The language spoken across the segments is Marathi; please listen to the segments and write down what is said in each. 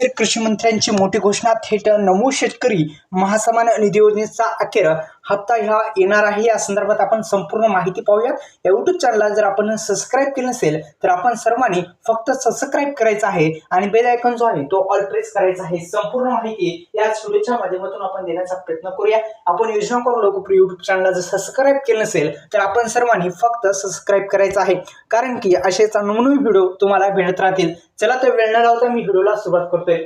कृषी मंत्र्यांची मोठी घोषणा थेट नमो शेतकरी महासन्मान निधी योजनेचा अखेर हप्ता ह्या येणार आहे। या संदर्भात आपण संपूर्ण माहिती पाहूयात। या YouTube चॅनलला जर आपण सबस्क्राइब केलं नसेल तर आपण सर्वांनी फक्त सबस्क्राइब करायचं आहे आणि बेल आयकॉन जो आहे तो ऑल प्रेस करायचा आहे। संपूर्ण माहिती याच व्हिडिओच्या माध्यमातून आपण देण्याचा प्रयत्न करूया। आपण योजना करू लोकप्रिय YouTube चॅनलला जर सबस्क्राइब केलं नसेल तर आपण सर्वांनी फक्त सबस्क्राइब करायचं आहे, कारण की असेच नवनवीन व्हिडिओ तुम्हाला भेटत राहतील। चला तर वेळ न लावता मी व्हिडिओला सुरुवात करतोय।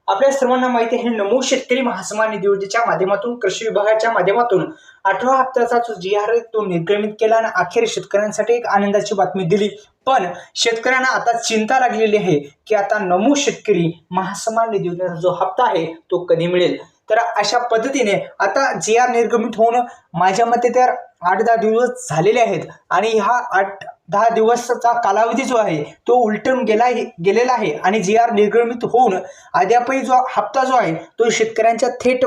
आपल्या सर्वांना माहिती आहे, नमो शेतकरी महासन्मान निधी योजनेच्या माध्यमातून कृषी विभागाच्या माध्यमातून 8व्या हप्त्याचा जो GR तो निर्गमित केला आणि अखेर शेतकऱ्यांसाठी एक आनंदाची बातमी दिली। पण शेतकऱ्यांना आता चिंता लागलेली आहे की आता नमो शेतकरी महासन्मान निधी योजनेचा जो हप्ता आहे तो कधी मिळेल। तर अशा पद्धतीने आता GR निर्गमित होऊन माझ्या मते तर 8-10 दिवस झालेले आहेत आणि हा 8-10 दिवसाचा कालावधी जो आहे तो उलटून गेलेला आहे आणि GR निर्गमित होऊन अद्यापही जो हप्ता जो आहे तो शेतकऱ्यांच्या थेट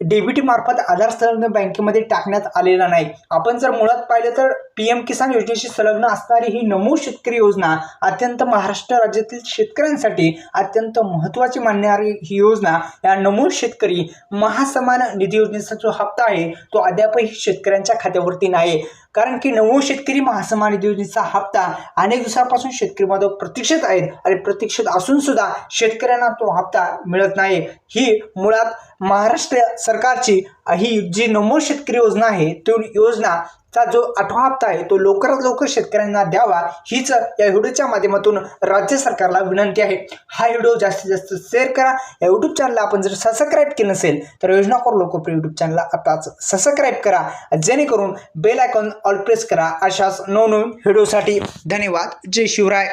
DBT मार्फत आधार संलग्न बँकेमध्ये टाकण्यात आलेला नाही। आपण जर मुळात पाहिलं तर PM किसान योजनेशी संलग्न असणारी ही नमो शेतकरी योजना अत्यंत महाराष्ट्र राज्यातील शेतकऱ्यांसाठी अत्यंत महत्त्वाची मानणारी ही योजना, या नमो शेतकरी महासन्मान निधी योजनेचा जो हप्ता आहे तो अद्यापही शेतकऱ्यांच्या खात्यावरती नाही। कारण की नमो शेतकरी महासन्मान निधी योजनेचा हप्ता अनेक दिवसांपासून शेतकरी बांधव प्रतीक्षेत आहेत आणि प्रतीक्षेत असून सुद्धा शेतकऱ्यांना तो हप्ता मिळत नाही। ही मुळात महाराष्ट्र सरकारची ही जी नमो शेतकरी योजना आहे तो योजनाचा जो 8वा हप्ता आहे तो लवकरात लवकर शेतकऱ्यांना द्यावा हीच या व्हिडिओच्या माध्यमातून राज्य सरकारला विनंती आहे। हा व्हिडिओ जास्तीत जास्त शेअर करा। या YouTube चॅनलला आपण जर सबस्क्राइब केलं नसेल तर योजना करू लोकप्रिय YouTube चॅनलला आताच सबस्क्राइब करा, जेणेकरून बेल आयकॉन ऑल प्रेस करा अशाच नवनवीन व्हिडिओसाठी। धन्यवाद। जय शिवराय।